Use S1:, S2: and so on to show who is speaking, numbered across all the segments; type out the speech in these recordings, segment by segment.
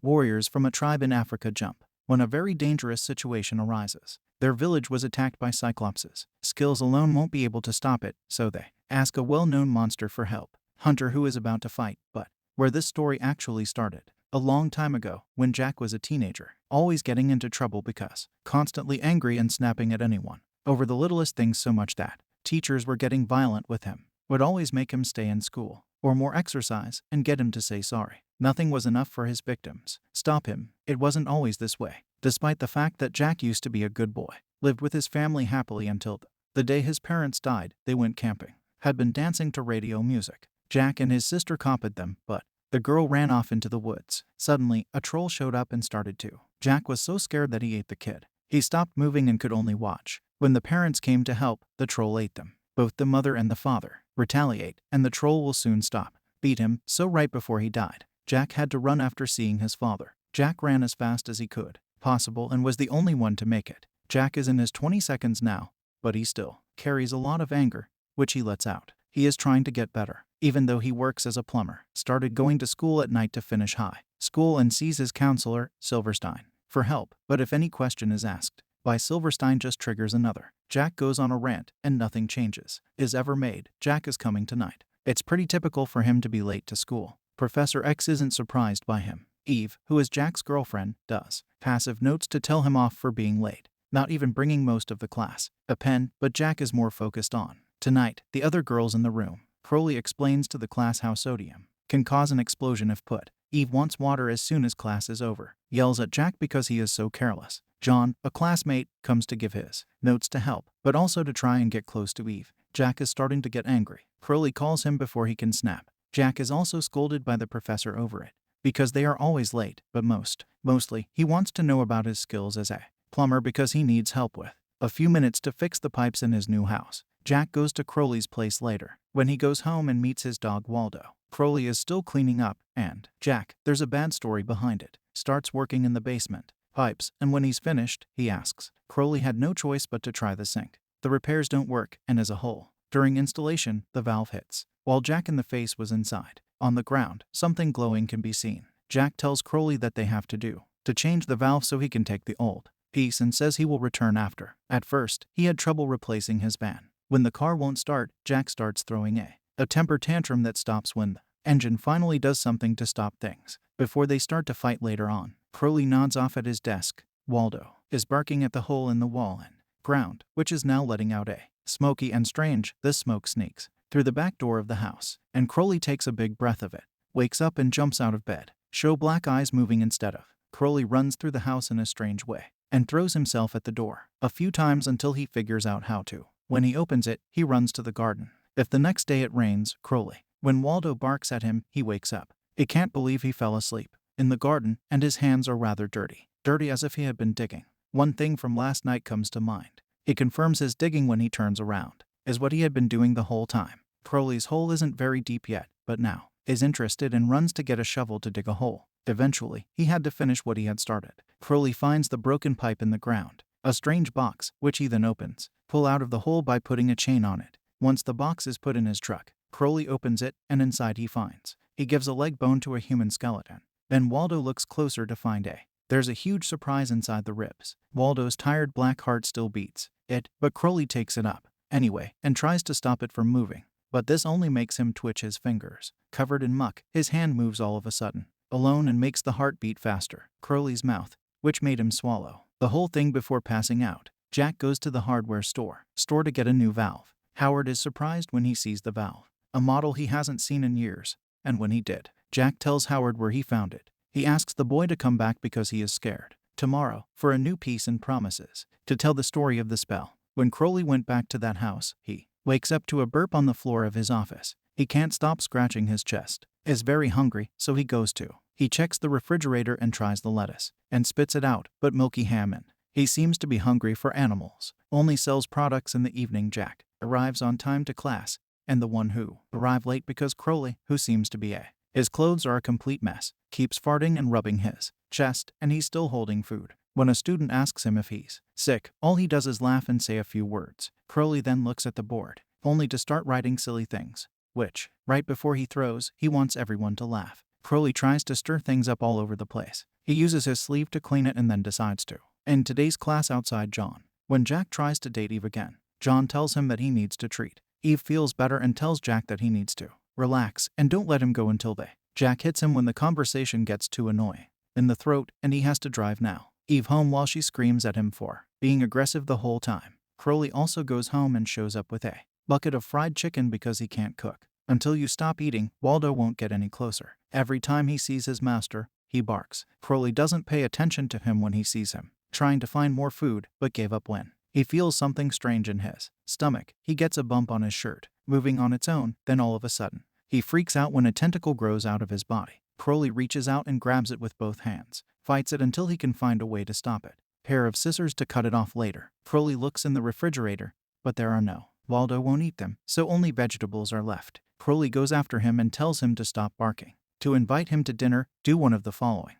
S1: Warriors from a tribe in Africa jump when a very dangerous situation arises. Their village was attacked by cyclopses. Skills alone won't be able to stop it, so they ask a well-known monster for help. Hunter who is about to fight, but where this story actually started. A long time ago, when Jack was a teenager, always getting into trouble because constantly angry and snapping at anyone over the littlest things, so much that teachers were getting violent with him, would always make him stay in school or more exercise and get him to say sorry. Nothing was enough for his victims. Stop him. It wasn't always this way. Despite the fact that Jack used to be a good boy, lived with his family happily until the day his parents died. They went camping, had been dancing to radio music. Jack and his sister copied them, but the girl ran off into the woods. Suddenly, a troll showed up and started to. Jack was so scared that he ate the kid. He stopped moving and could only watch. When the parents came to help, the troll ate them. Both the mother and the father retaliate, and the troll will soon stop. Beat him, so right before he died, Jack had to run after seeing his father. Jack ran as fast as he could possible and was the only one to make it. Jack is in his 20 seconds now, but he still carries a lot of anger, which he lets out. He is trying to get better, even though he works as a plumber. Started going to school at night to finish high school and sees his counselor, Silverstein, for help. But if any question is asked by Silverstein, just triggers another. Jack goes on a rant and nothing changes is ever made. Jack is coming tonight. It's pretty typical for him to be late to school. Professor X isn't surprised by him. Eve, who is Jack's girlfriend, does passive notes to tell him off for being late, not even bringing most of the class a pen, but Jack is more focused on tonight. The other girls in the room. Crowley explains to the class how sodium can cause an explosion if put. Eve wants water as soon as class is over, yells at Jack because he is so careless. John, a classmate, comes to give his notes to help, but also to try and get close to Eve. Jack is starting to get angry. Crowley calls him before he can snap. Jack is also scolded by the professor over it, because they are always late, but mostly, he wants to know about his skills as a plumber because he needs help with a few minutes to fix the pipes in his new house. Jack goes to Crowley's place later. When he goes home and meets his dog Waldo, Crowley is still cleaning up, and Jack, there's a bad story behind it, starts working in the basement pipes, and when he's finished, he asks. Crowley had no choice but to try the sink. The repairs don't work, and as a whole, during installation, the valve hits. While Jack in the face was inside, on the ground, something glowing can be seen. Jack tells Crowley that they have to change the valve so he can take the old piece and says he will return after. At first, he had trouble replacing his van. When the car won't start, Jack starts throwing a temper tantrum that stops when the engine finally does something to stop things. Before they start to fight later on, Crowley nods off at his desk. Waldo is barking at the hole in the wall and ground, which is now letting out a smoky and strange. The smoke sneaks through the back door of the house, and Crowley takes a big breath of it, wakes up and jumps out of bed. Show black eyes moving instead of. Crowley runs through the house in a strange way and throws himself at the door a few times until he figures out how to. When he opens it, he runs to the garden. If the next day it rains, Crowley, when Waldo barks at him, he wakes up. He can't believe he fell asleep in the garden, and his hands are rather dirty as if he had been digging. One thing from last night comes to mind. He confirms his digging when he turns around is what he had been doing the whole time. Crowley's hole isn't very deep yet, but now is interested and runs to get a shovel to dig a hole. Eventually, he had to finish what he had started. Crowley finds the broken pipe in the ground, a strange box, which he then opens, pull out of the hole by putting a chain on it. Once the box is put in his truck, Crowley opens it, and inside he gives a leg bone to a human skeleton. Then Waldo looks closer to find there's a huge surprise inside the ribs. Waldo's tired black heart still beats it, but Crowley takes it up anyway and tries to stop it from moving. But this only makes him twitch his fingers. Covered in muck, his hand moves all of a sudden, alone, and makes the heart beat faster. Crowley's mouth, which made him swallow the whole thing before passing out. Jack goes to the hardware store to get a new valve. Howard is surprised when he sees the valve, a model he hasn't seen in years, and when he did, Jack tells Howard where he found it. He asks the boy to come back because he is scared tomorrow for a new piece and promises to tell the story of the spell. When Crowley went back to that house, he wakes up to a burp on the floor of his office. He can't stop scratching his chest, is very hungry, so he goes to. He checks the refrigerator and tries the lettuce, and spits it out, but milky ham in. He seems to be hungry for animals, only sells products in the evening. Jack arrives on time to class, and the one who arrived late because Crowley, who seems to be his clothes are a complete mess, keeps farting and rubbing his chest, and he's still holding food. When a student asks him if he's sick, all he does is laugh and say a few words. Crowley then looks at the board, only to start writing silly things, which, right before he throws, he wants everyone to laugh. Crowley tries to stir things up all over the place. He uses his sleeve to clean it and then decides to. In today's class outside Jon, when Jack tries to date Eve again, Jon tells him that he needs to treat. Eve feels better and tells Jack that he needs to relax and don't let him go until they. Jack hits him when the conversation gets too annoying in the throat and he has to drive now. Eve home while she screams at him for being aggressive the whole time. Crowley also goes home and shows up with a bucket of fried chicken because he can't cook. Until you stop eating, Waldo won't get any closer. Every time he sees his master, he barks. Crowley doesn't pay attention to him when he sees him trying to find more food, but gave up when he feels something strange in his stomach. He gets a bump on his shirt, moving on its own, then all of a sudden, he freaks out when a tentacle grows out of his body. Crowley reaches out and grabs it with both hands, fights it until he can find a way to stop it. Pair of scissors to cut it off later. Crowley looks in the refrigerator, but there are no. Waldo won't eat them, so only vegetables are left. Crowley goes after him and tells him to stop barking. To invite him to dinner, do one of the following.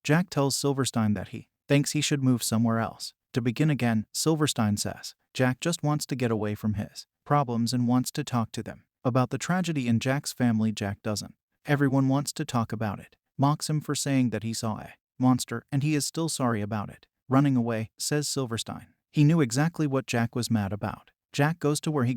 S1: Jack tells Silverstein that he thinks he should move somewhere else. To begin again, Silverstein says Jack just wants to get away from his problems and wants to talk to them about the tragedy in Jack's family. Jack doesn't. Everyone wants to talk about it. Mocks him for saying that he saw a monster and he is still sorry about it. Running away, says Silverstein. He knew exactly what Jack was mad about. Jack goes to where he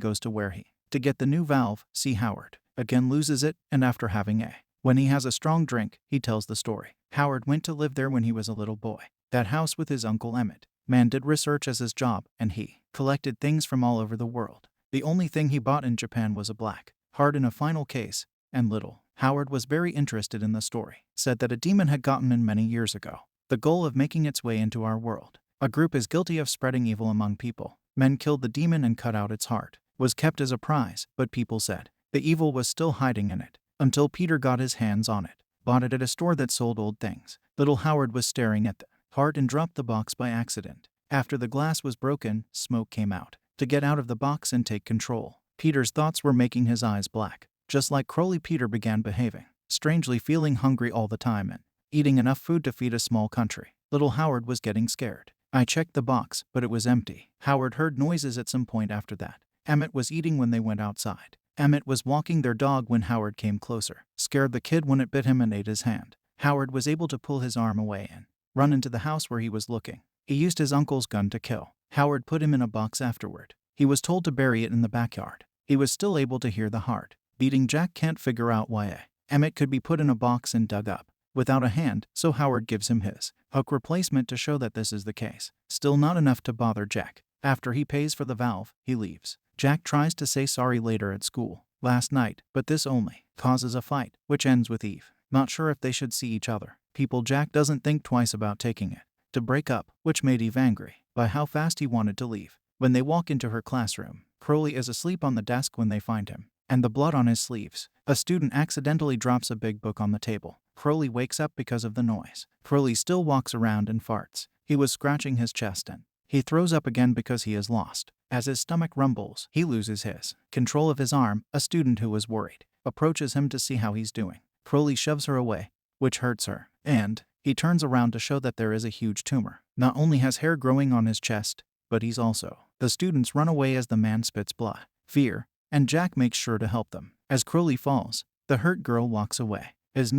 S1: to get the new valve. See Howard again loses it, and after having when he has a strong drink, he tells the story. Howard went to live there when he was a little boy. That house with his uncle Emmett. Man did research as his job, and he collected things from all over the world. The only thing he bought in Japan was a black heart in a final case, and little Howard was very interested in the story. Said that a demon had gotten in many years ago. The goal of making its way into our world. A group is guilty of spreading evil among people. Men killed the demon and cut out its heart. Was kept as a prize, but people said the evil was still hiding in it. Until Peter got his hands on it. Bought it at a store that sold old things. Little Howard was staring at the heart and dropped the box by accident. After the glass was broken, smoke came out. To get out of the box and take control, Peter's thoughts were making his eyes black. Just like Crowley, Peter began behaving strangely, feeling hungry all the time and eating enough food to feed a small country. Little Howard was getting scared. I checked the box, but it was empty. Howard heard noises at some point after that. Emmett was eating when they went outside. Emmett was walking their dog when Howard came closer. Scared the kid when it bit him and ate his hand. Howard was able to pull his arm away and run into the house where he was looking. He used his uncle's gun to kill. Howard put him in a box afterward. He was told to bury it in the backyard. He was still able to hear the heart beating. Jack can't figure out why Emmett could be put in a box and dug up without a hand, so Howard gives him his hook replacement to show that this is the case. Still not enough to bother Jack. After he pays for the valve, he leaves. Jack tries to say sorry later at school last night, but this only causes a fight, which ends with Eve not sure if they should see each other. Jack doesn't think twice about taking it to break up, which made Eve angry by how fast he wanted to leave. When they walk into her classroom, Crowley is asleep on the desk when they find him, and the blood on his sleeves. A student accidentally drops a big book on the table. Crowley wakes up because of the noise. Crowley still walks around and farts. He was scratching his chest and he throws up again because he is lost. As his stomach rumbles, he loses his control of his arm. A student who was worried approaches him to see how he's doing. Crowley shoves her away, which hurts her, and he turns around to show that there is a huge tumor. Not only has hair growing on his chest, but he's also. The students run away as the man spits blood. Fear, and Jack makes sure to help them. As Crowley falls, the hurt girl walks away. His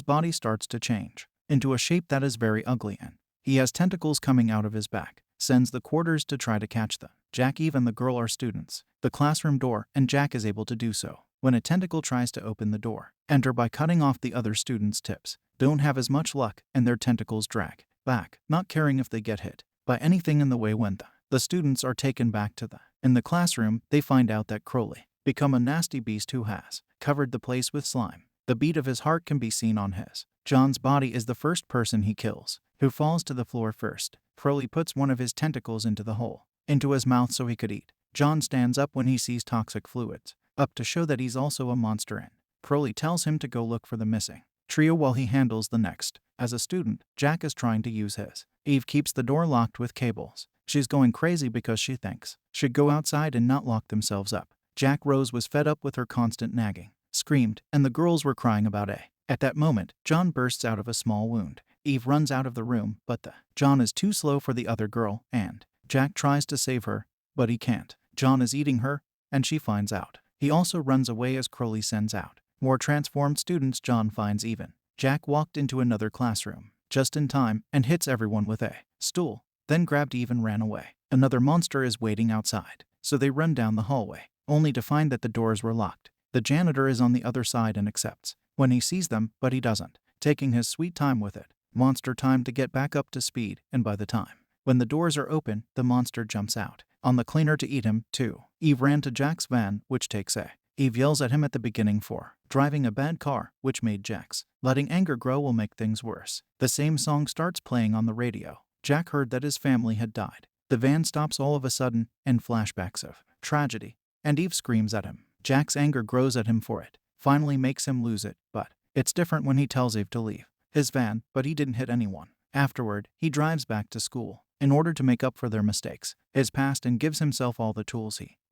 S1: body starts to change into a shape that is very ugly, and he has tentacles coming out of his back. Sends the quarters to try to catch them. Jack, Eve, and the girl are students. The classroom door, and Jack is able to do so. When a tentacle tries to open the door, enter by cutting off the other students' tips. Don't have as much luck, and their tentacles drag back, not caring if they get hit by anything in the way. When the students are taken back to in the classroom, they find out that Crowley become a nasty beast who has covered the place with slime. The beat of his heart can be seen on his. John's body is the first person he kills, who falls to the floor first. Crowley puts one of his tentacles into the hole, into his mouth so he could eat. Jon stands up when he sees toxic fluids, up to show that he's also a monster, and Crowley tells him to go look for the missing trio while he handles the next. As a student, Jack is trying to use his. Eve keeps the door locked with cables. She's going crazy because she thinks should go outside and not lock themselves up. Jack Rose was fed up with her constant nagging, screamed, and the girls were crying about At that moment, Jon bursts out of a small wound. Eve runs out of the room, but Jon is too slow for the other girl, and Jack tries to save her, but he can't. Jon is eating her, and she finds out. He also runs away as Crowley sends out More transformed students Jon finds even. Jack walked into another classroom, just in time, and hits everyone with a stool, then grabbed Eve and ran away. Another monster is waiting outside, so they run down the hallway, only to find that the doors were locked. The janitor is on the other side and accepts when he sees them, but he doesn't, taking his sweet time with it. Monster time to get back up to speed, and by the time when the doors are open, the monster jumps out on the cleaner to eat him, too. Eve ran to Jack's van, which takes a. Eve yells at him at the beginning for driving a bad car, which made Jack's letting anger grow will make things worse. The same song starts playing on the radio. Jack heard that his family had died. The van stops all of a sudden, and flashbacks of tragedy, and Eve screams at him. Jack's anger grows at him for it, finally makes him lose it, but it's different when he tells Eve to leave his van, but he didn't hit anyone. Afterward, he drives back to school in order to make up for their mistakes, his past, and gives himself all the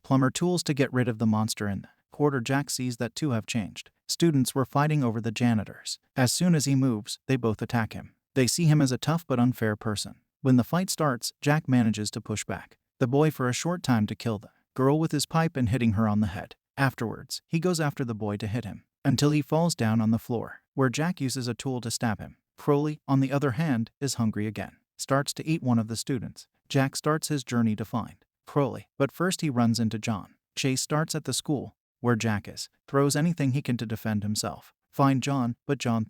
S1: plumber tools to get rid of the monster in the quarter. Jack sees that two have changed. Students were fighting over the janitors. As soon as he moves, they both attack him. They see him as a tough but unfair person. When the fight starts, Jack manages to push back the boy for a short time to kill the girl with his pipe and hitting her on the head. Afterwards, he goes after the boy to hit him, until he falls down on the floor, where Jack uses a tool to stab him. Crowley, on the other hand, is hungry again, starts to eat one of the students. Jack starts his journey to find Crowley, but first he runs into Jon. Chase starts at the school where Jack is, throws anything he can to defend himself. Find Jon, but Jon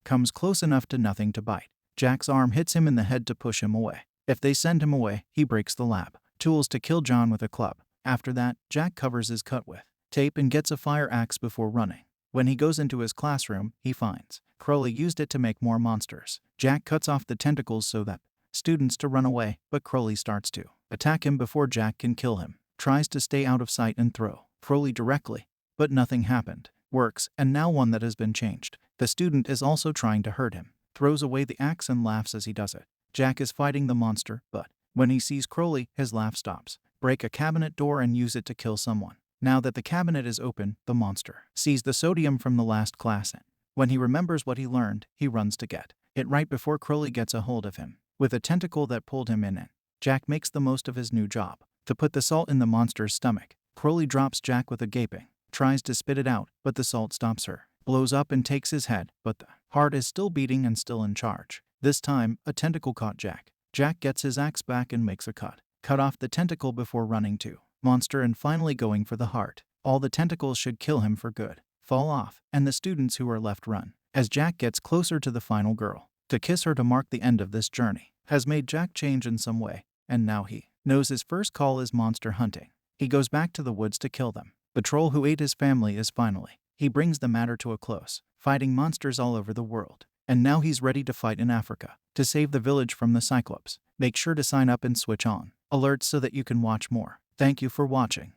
S1: comes close enough to nothing to bite. Jack's arm hits him in the head to push him away. If they send him away, he breaks the lab tools to kill Jon with a club. After that, Jack covers his cut with tape and gets a fire axe before running. When he goes into his classroom, he finds Crowley used it to make more monsters. Jack cuts off the tentacles so that students to run away, but Crowley starts to attack him before Jack can kill him. Tries to stay out of sight and throw Crowley directly, but nothing happened. Works, and now one that has been changed. The student is also trying to hurt him. Throws away the axe and laughs as he does it. Jack is fighting the monster, but when he sees Crowley, his laugh stops. Break a cabinet door and use it to kill someone. Now that the cabinet is open, the monster sees the sodium from the last class. When he remembers what he learned, he runs to get it right before Crowley gets a hold of him with a tentacle that pulled him in. Jack makes the most of his new job to put the salt in the monster's stomach. Crowley drops Jack with a gaping, tries to spit it out, but the salt stops her, blows up and takes his head, but the heart is still beating and still in charge. This time, a tentacle caught Jack. Jack gets his axe back and makes a cut off the tentacle before running to monster and finally going for the heart. All the tentacles should kill him for good, fall off, and the students who are left run. As Jack gets closer to the final girl, to kiss her to mark the end of this journey, has made Jack change in some way, and now he knows his first call is monster hunting. He goes back to the woods to kill them. The troll who ate his family is finally. He brings the matter to a close, fighting monsters all over the world. And now he's ready to fight in Africa, to save the village from the Cyclops. Make sure to sign up and switch on alerts so that you can watch more. Thank you for watching.